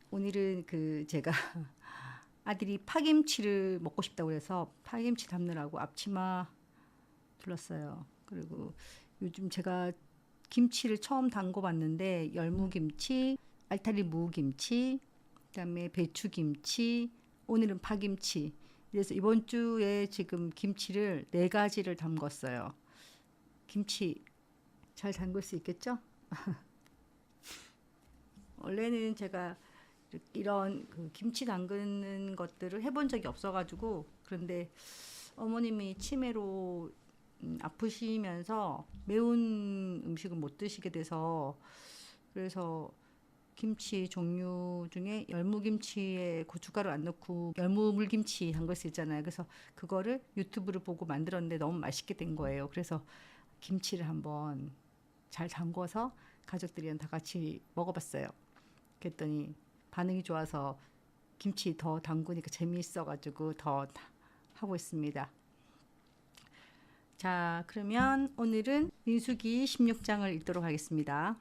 오늘은 제가 아들이 파김치를 먹고 싶다고 해서 파김치 담느라고 앞치마 둘렀어요. 그리고 요즘 제가 김치를 처음 담궈 봤는데 열무김치, 알타리 무김치, 그다음에 배추김치, 오늘은 파김치. 그래서 이번 주에 지금 김치를 네 가지를 담궜어요. 김치 잘 담글 수 있겠죠? 원래는 제가 이런 김치 담그는 것들을 해본 적이 없어가지고, 그런데 어머님이 치매로 아프시면서 매운 음식을 못 드시게 돼서, 그래서 김치 종류 중에 열무김치에 고춧가루 안 넣고 열무물김치 한 걸 수 있잖아요. 그래서 그거를 유튜브를 보고 만들었는데 너무 맛있게 된 거예요. 그래서 김치를 한번 잘 담궈서 가족들이랑 다 같이 먹어봤어요. 그랬더니 반응이 좋아서 김치 더 담그니까 재미있어가지고 더 하고 있습니다. 자, 그러면 오늘은 민수기 16장을 읽도록 하겠습니다.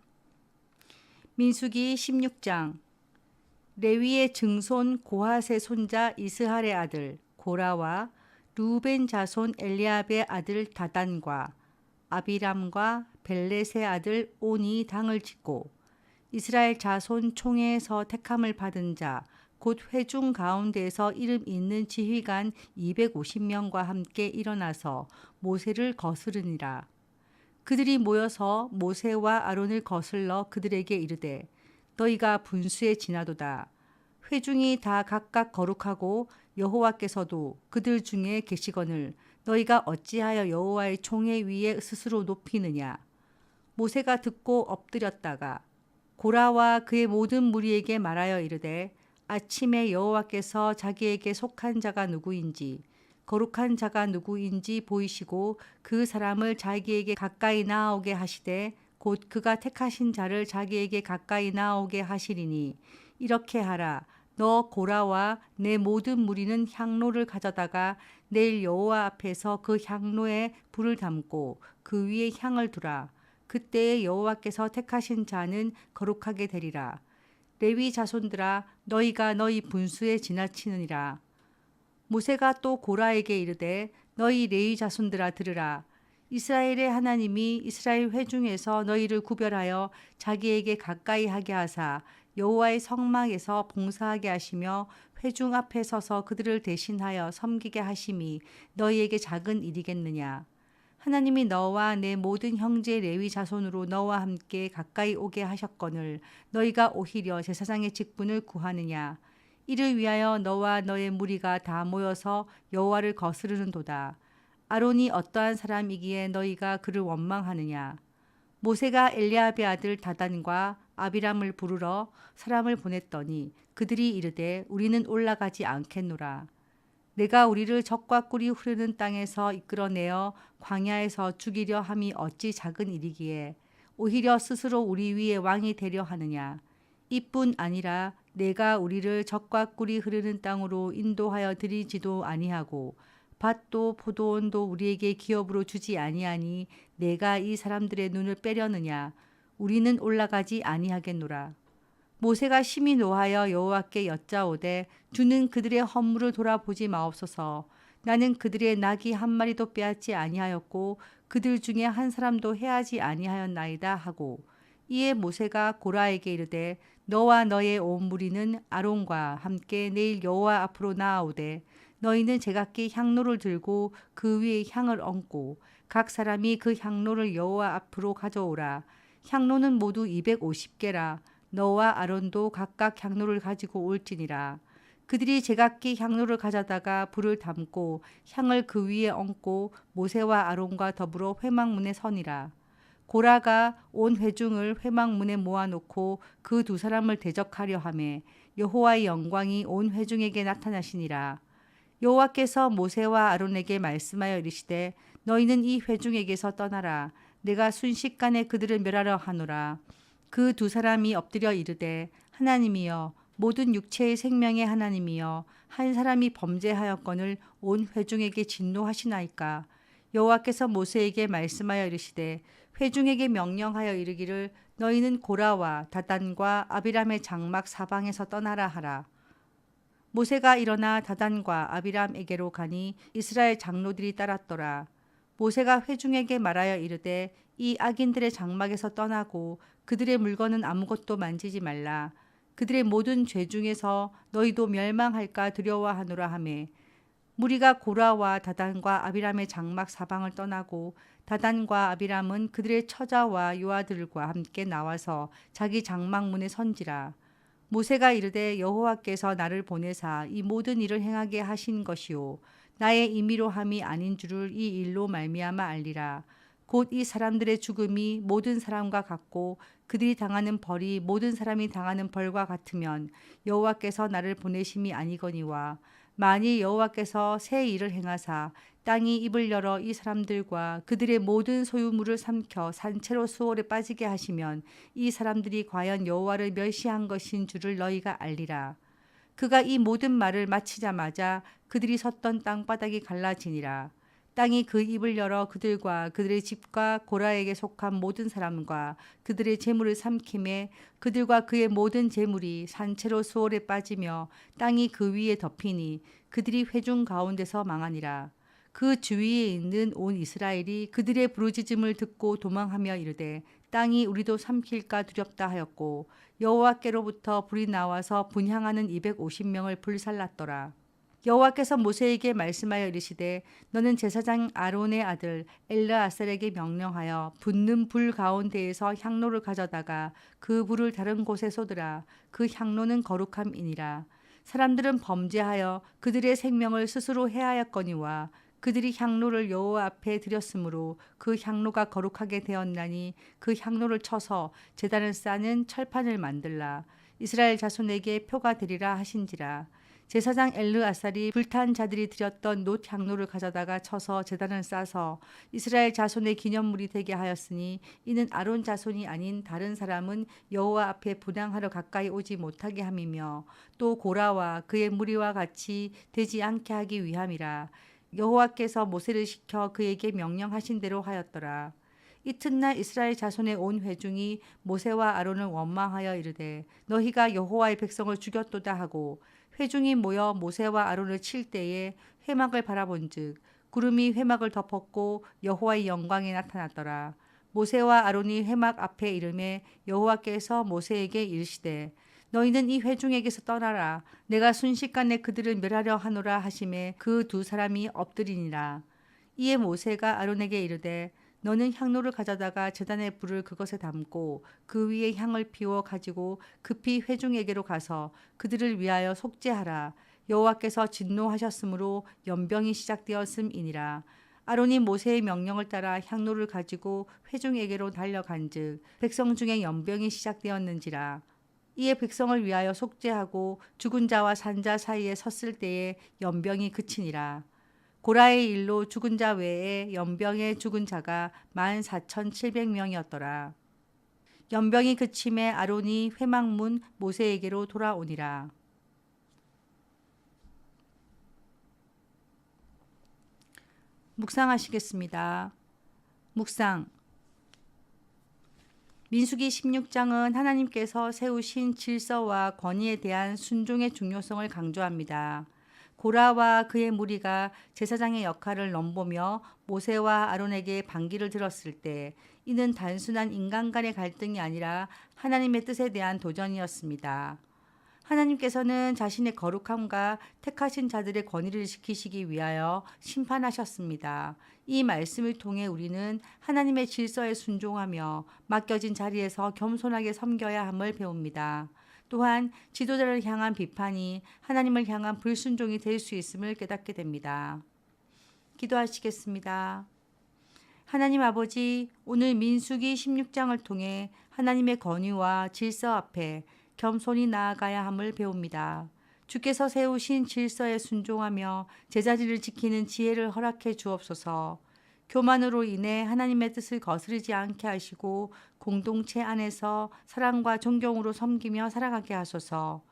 민수기 16장. 레위의 증손 고핫의 손자 이스할의 아들 고라와 루벤 자손 엘리압의 아들 다단과 아비람과 벨렛의 아들 온이 당을 짓고 이스라엘 자손 총회에서 택함을 받은 자 곧 회중 가운데에서 이름 있는 지휘관 250명과 함께 일어나서 모세를 거스르니라. 그들이 모여서 모세와 아론을 거슬러 그들에게 이르되 너희가 분수에 지나도다. 회중이 다 각각 거룩하고 여호와께서도 그들 중에 계시거늘 너희가 어찌하여 여호와의 총회 위에 스스로 높이느냐. 모세가 듣고 엎드렸다가 고라와 그의 모든 무리에게 말하여 이르되 아침에 여호와께서 자기에게 속한 자가 누구인지 거룩한 자가 누구인지 보이시고 그 사람을 자기에게 가까이 나아오게 하시되 곧 그가 택하신 자를 자기에게 가까이 나아오게 하시리니 이렇게 하라. 너 고라와 내 모든 무리는 향로를 가져다가 내일 여호와 앞에서 그 향로에 불을 담고 그 위에 향을 두라. 그때에 여호와께서 택하신 자는 거룩하게 되리라. 레위 자손들아 너희가 너희 분수에 지나치느니라. 모세가 또 고라에게 이르되 너희 레위 자손들아 들으라. 이스라엘의 하나님이 이스라엘 회중에서 너희를 구별하여 자기에게 가까이 하게 하사 여호와의 성막에서 봉사하게 하시며 회중 앞에 서서 그들을 대신하여 섬기게 하심이 너희에게 작은 일이겠느냐. 하나님이 너와 내 모든 형제 레위 자손으로 너와 함께 가까이 오게 하셨거늘 너희가 오히려 제사장의 직분을 구하느냐. 이를 위하여 너와 너의 무리가 다 모여서 여호와를 거스르는도다. 아론이 어떠한 사람이기에 너희가 그를 원망하느냐. 모세가 엘리압의 아들 다단과 아비람을 부르러 사람을 보냈더니 그들이 이르되 우리는 올라가지 않겠노라. 내가 우리를 적과 꿀이 흐르는 땅에서 이끌어내어 광야에서 죽이려 함이 어찌 작은 일이기에 오히려 스스로 우리 위에 왕이 되려 하느냐. 이뿐 아니라 내가 우리를 적과 꿀이 흐르는 땅으로 인도하여 드리지도 아니하고 밭도 포도원도 우리에게 기업으로 주지 아니하니 내가 이 사람들의 눈을 빼려느냐. 우리는 올라가지 아니하겠노라. 모세가 심히 노하여 여호와께 여짜오되 주는 그들의 허물을 돌아보지 마옵소서. 나는 그들의 낙이 한 마리도 빼앗지 아니하였고 그들 중에 한 사람도 해하지 아니하였나이다 하고 이에 모세가 고라에게 이르되 너와 너의 온 무리는 아론과 함께 내일 여호와 앞으로 나아오되 너희는 제각기 향로를 들고 그 위에 향을 얹고 각 사람이 그 향로를 여호와 앞으로 가져오라. 향로는 모두 250개라. 너와 아론도 각각 향로를 가지고 올지니라. 그들이 제각기 향로를 가져다가 불을 담고 향을 그 위에 얹고 모세와 아론과 더불어 회막문에 서니라. 고라가 온 회중을 회막문에 모아놓고 그 두 사람을 대적하려 하매 여호와의 영광이 온 회중에게 나타나시니라. 여호와께서 모세와 아론에게 말씀하여 이르시되 너희는 이 회중에게서 떠나라. 내가 순식간에 그들을 멸하려 하노라. 그 두 사람이 엎드려 이르되 하나님이여 모든 육체의 생명의 하나님이여 한 사람이 범죄하였거늘 온 회중에게 진노하시나이까. 여호와께서 모세에게 말씀하여 이르시되 회중에게 명령하여 이르기를 너희는 고라와 다단과 아비람의 장막 사방에서 떠나라 하라. 모세가 일어나 다단과 아비람에게로 가니 이스라엘 장로들이 따랐더라. 모세가 회중에게 말하여 이르되 이 악인들의 장막에서 떠나고 그들의 물건은 아무것도 만지지 말라. 그들의 모든 죄 중에서 너희도 멸망할까 두려워하노라 하매 무리가 고라와 다단과 아비람의 장막 사방을 떠나고 다단과 아비람은 그들의 처자와 요아들과 함께 나와서 자기 장막문에 선지라. 모세가 이르되 여호와께서 나를 보내사 이 모든 일을 행하게 하신 것이요 나의 임의로 함이 아닌 줄을 이 일로 말미암아 알리라. 곧 이 사람들의 죽음이 모든 사람과 같고 그들이 당하는 벌이 모든 사람이 당하는 벌과 같으면 여호와께서 나를 보내심이 아니거니와 만일 여호와께서 새 일을 행하사 땅이 입을 열어 이 사람들과 그들의 모든 소유물을 삼켜 산채로 수월에 빠지게 하시면 이 사람들이 과연 여호와를 멸시한 것인 줄을 너희가 알리라. 그가 이 모든 말을 마치자마자 그들이 섰던 땅바닥이 갈라지니라. 땅이 그 입을 열어 그들과 그들의 집과 고라에게 속한 모든 사람과 그들의 재물을 삼킴에 그들과 그의 모든 재물이 산채로 수월에 빠지며 땅이 그 위에 덮이니 그들이 회중 가운데서 망하니라. 그 주위에 있는 온 이스라엘이 그들의 부르짖음을 듣고 도망하며 이르되 땅이 우리도 삼킬까 두렵다 하였고 여호와께로부터 불이 나와서 분향하는 250명을 불살랐더라. 여호와께서 모세에게 말씀하여 이르시되 너는 제사장 아론의 아들 엘르아살에게 명령하여 붙는 불 가운데에서 향로를 가져다가 그 불을 다른 곳에 쏟으라. 그 향로는 거룩함이니라. 사람들은 범죄하여 그들의 생명을 스스로 해하였거니와 그들이 향로를 여호와 앞에 드렸으므로 그 향로가 거룩하게 되었나니 그 향로를 쳐서 제단을 싸는 철판을 만들라. 이스라엘 자손에게 표가 되리라 하신지라. 제사장 엘르아살이 불탄 자들이 드렸던 놋 향로를 가져다가 쳐서 제단을 싸서 이스라엘 자손의 기념물이 되게 하였으니 이는 아론 자손이 아닌 다른 사람은 여호와 앞에 분향하러 가까이 오지 못하게 함이며 또 고라와 그의 무리와 같이 되지 않게 하기 위함이라. 여호와께서 모세를 시켜 그에게 명령하신 대로 하였더라. 이튿날 이스라엘 자손의 온 회중이 모세와 아론을 원망하여 이르되 너희가 여호와의 백성을 죽였도다 하고 회중이 모여 모세와 아론을 칠 때에 회막을 바라본즉 구름이 회막을 덮었고 여호와의 영광이 나타났더라. 모세와 아론이 회막 앞에 이르매 여호와께서 모세에게 이르시되 너희는 이 회중에게서 떠나라. 내가 순식간에 그들을 멸하려 하노라 하시매 그 두 사람이 엎드리니라. 이에 모세가 아론에게 이르되 너는 향로를 가져다가 제단의 불을 그것에 담고 그 위에 향을 피워 가지고 급히 회중에게로 가서 그들을 위하여 속죄하라. 여호와께서 진노하셨으므로 연병이 시작되었음이니라. 아론이 모세의 명령을 따라 향로를 가지고 회중에게로 달려간즉 백성 중에 연병이 시작되었는지라. 이에 백성을 위하여 속죄하고 죽은 자와 산 자 사이에 섰을 때에 연병이 그치니라. 고라의 일로 죽은 자 외에 연병에 죽은 자가 14,700명이었더라. 연병이 그침에 아론이 회막문 모세에게로 돌아오니라. 묵상하시겠습니다. 묵상. 민수기 16장은 하나님께서 세우신 질서와 권위에 대한 순종의 중요성을 강조합니다. 고라와 그의 무리가 제사장의 역할을 넘보며 모세와 아론에게 반기를 들었을 때 이는 단순한 인간 간의 갈등이 아니라 하나님의 뜻에 대한 도전이었습니다. 하나님께서는 자신의 거룩함과 택하신 자들의 권위를 지키시기 위하여 심판하셨습니다. 이 말씀을 통해 우리는 하나님의 질서에 순종하며 맡겨진 자리에서 겸손하게 섬겨야 함을 배웁니다. 또한 지도자를 향한 비판이 하나님을 향한 불순종이 될 수 있음을 깨닫게 됩니다. 기도하시겠습니다. 하나님 아버지, 오늘 민수기 16장을 통해 하나님의 권위와 질서 앞에 겸손히 나아가야 함을 배웁니다. 주께서 세우신 질서에 순종하며 제자리를 지키는 지혜를 허락해 주옵소서. 교만으로 인해 하나님의 뜻을 거스르지 않게 하시고 공동체 안에서 사랑과 존경으로 섬기며 살아가게 하소서.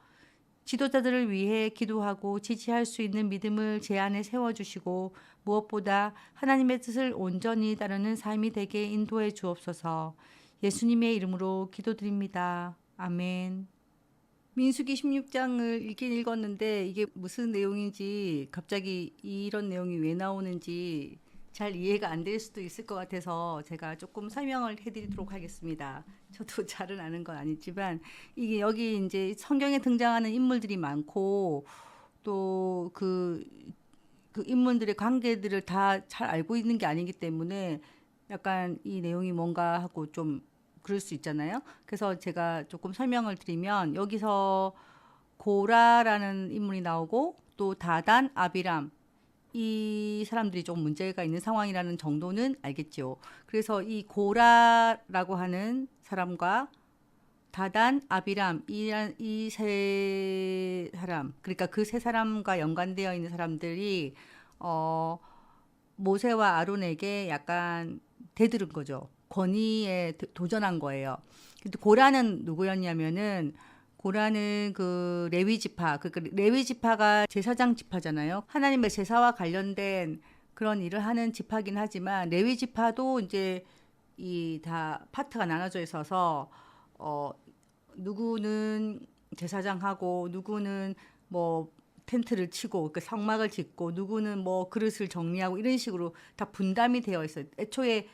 지도자들을 위해 기도하고 지지할 수 있는 믿음을 제 안에 세워주시고 무엇보다 하나님의 뜻을 온전히 따르는 삶이 되게 인도해 주옵소서. 예수님의 이름으로 기도드립니다. 아멘. 민수기 16장을 읽긴 읽었는데 이게 무슨 내용인지 갑자기 이런 내용이 왜 나오는지 잘 이해가 안 될 수도 있을 것 같아서 제가 조금 설명을 해드리도록 하겠습니다. 저도 잘은 아는 건 아니지만 이게 여기 이제 성경에 등장하는 인물들이 많고 또 그 인물들의 관계들을 다 잘 알고 있는 게 아니기 때문에 약간 이 내용이 뭔가 하고 좀 그럴 수 있잖아요. 그래서 제가 조금 설명을 드리면 여기서 고라라는 인물이 나오고 또 다단, 아비람 이 사람들이 좀 문제가 있는 상황이라는 정도는 알겠죠. 그래서 이 고라라고 하는 사람과 다단, 아비람 이 세 사람 그러니까 그 세 사람과 연관되어 있는 사람들이 어 모세와 아론에게 약간 대들은 거죠. 권위에 도전한 거예요. 근데 고라는 누구였냐면은 고라는 그 레위 지파, 그러니까 레위 지파가 제사장 지파잖아요. 하나님의 제사와 관련된 그런 일을 하는 지파긴 하지만 레위 지파도 이제 이 다 파트가 나눠져 있어서 어 누구는 제사장하고 누구는 뭐 텐트를 치고 그 성막을 짓고 누구는 뭐 그릇을 정리하고 이런 식으로 다 분담이 되어 있어요. 애초에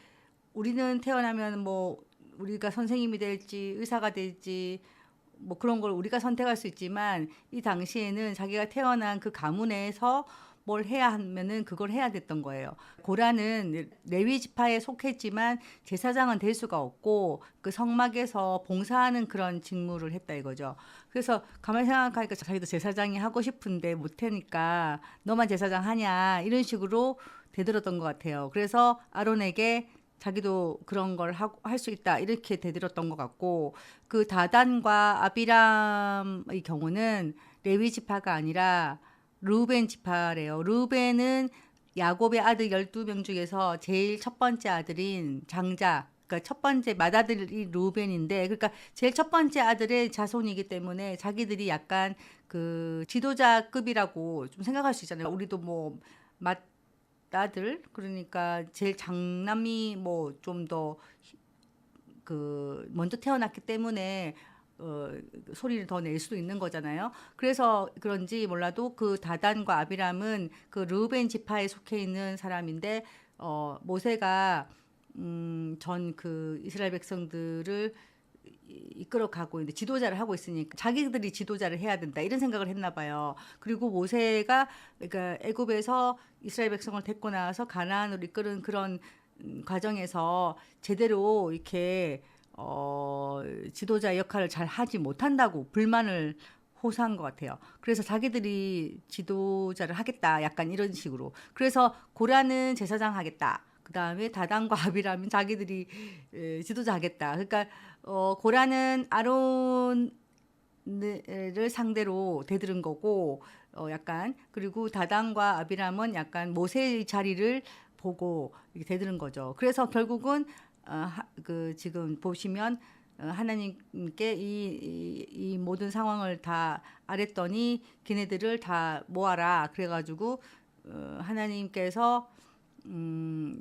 우리는 태어나면 뭐 우리가 선생님이 될지 의사가 될지 뭐 그런 걸 우리가 선택할 수 있지만 이 당시에는 자기가 태어난 그 가문에서 뭘 해야 하면은 그걸 해야 됐던 거예요. 고라는 레위 지파에 속했지만 제사장은 될 수가 없고 그 성막에서 봉사하는 그런 직무를 했다 이거죠. 그래서 가만히 생각하니까 자기도 제사장이 하고 싶은데 못하니까 너만 제사장 하냐 이런 식으로 대들었던 것 같아요. 그래서 아론에게 자기도 그런 걸 할 수 있다 이렇게 대들었던 것 같고 그 다단과 아비람의 경우는 레위 지파가 아니라 르우벤 지파래요. 르우벤은 야곱의 아들 12명 중에서 제일 첫 번째 아들인 장자 그러니까 첫 번째 맏아들이 르우벤인데 그러니까 제일 첫 번째 아들의 자손이기 때문에 자기들이 약간 그 지도자급이라고 좀 생각할 수 있잖아요. 우리도 뭐 맏아들 그러니까 제일 장남이 뭐 좀 더 그 먼저 태어났기 때문에 소리를 더 낼 수도 있는 거잖아요. 그래서 그런지 몰라도 그 다단과 아비람은 그 르우벤 지파에 속해 있는 사람인데 모세가 전 그 이스라엘 백성들을 이끌어가고 있는데 지도자를 하고 있으니까 자기들이 지도자를 해야 된다 이런 생각을 했나 봐요. 그리고 모세가 그러니까 애굽에서 이스라엘 백성을 데리고 나와서 가나안으로 이끄는 그런 과정에서 제대로 이렇게 지도자 역할을 잘 하지 못한다고 불만을 호소한 것 같아요. 그래서 자기들이 지도자를 하겠다. 약간 이런 식으로. 그래서 고라는 제사장 하겠다. 그 다음에 다단과 아비람은 자기들이 지도자 하겠다. 그러니까 고라는 아론을 상대로 대들은 거고 약간 그리고 다단과 아비람은 약간 모세의 자리를 보고 이렇게 대드는 거죠. 그래서 결국은 그 지금 보시면 하나님께 이 모든 상황을 다 아랬더니 걔네들을 다 모아라 그래가지고 하나님께서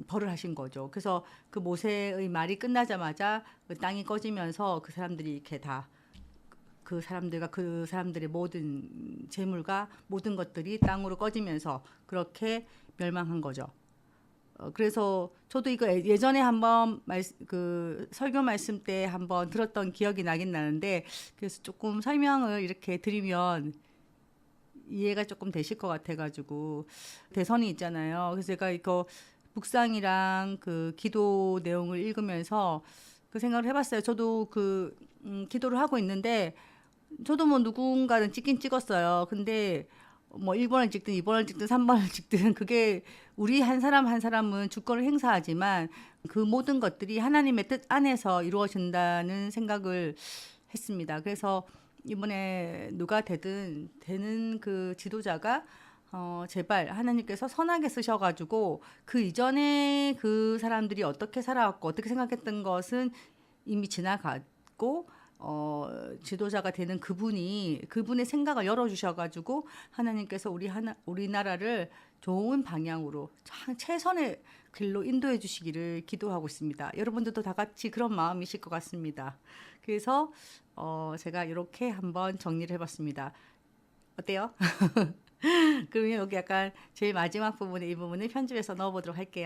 벌을 하신 거죠. 그래서 그 모세의 말이 끝나자마자 그 땅이 꺼지면서 그 사람들이 이렇게 다 그 사람들과 그 사람들의 모든 재물과 모든 것들이 땅으로 꺼지면서 그렇게 멸망한 거죠. 그래서 저도 이거 예전에 한번 그 설교 말씀 때 한번 들었던 기억이 나긴 나는데 그래서 조금 설명을 이렇게 드리면 이해가 조금 되실 것 같아가지고 대선이 있잖아요. 그래서 제가 이거 묵상이랑 그 기도 내용을 읽으면서 그 생각을 해봤어요. 저도 그 기도를 하고 있는데 저도 뭐 누군가는 찍긴 찍었어요. 근데 뭐 1번을 찍든 2번을 찍든 3번을 찍든 그게 우리 한 사람 한 사람은 주권을 행사하지만 그 모든 것들이 하나님의 뜻 안에서 이루어진다는 생각을 했습니다. 그래서 이번에 누가 되는 그 지도자가 제발 하나님께서 선하게 쓰셔가지고 그 이전에 그 사람들이 어떻게 살아왔고 어떻게 생각했던 것은 이미 지나갔고 지도자가 되는 그분의 생각을 열어주셔가지고 하나님께서 우리나라를 좋은 방향으로 최선의 길로 인도해 주시기를 기도하고 있습니다. 여러분들도 다 같이 그런 마음이실 것 같습니다. 그래서 제가 이렇게 한번 정리를 해봤습니다. 어때요? 그러면 여기 약간 제일 마지막 부분에 이 부분을 편집해서 넣어보도록 할게요.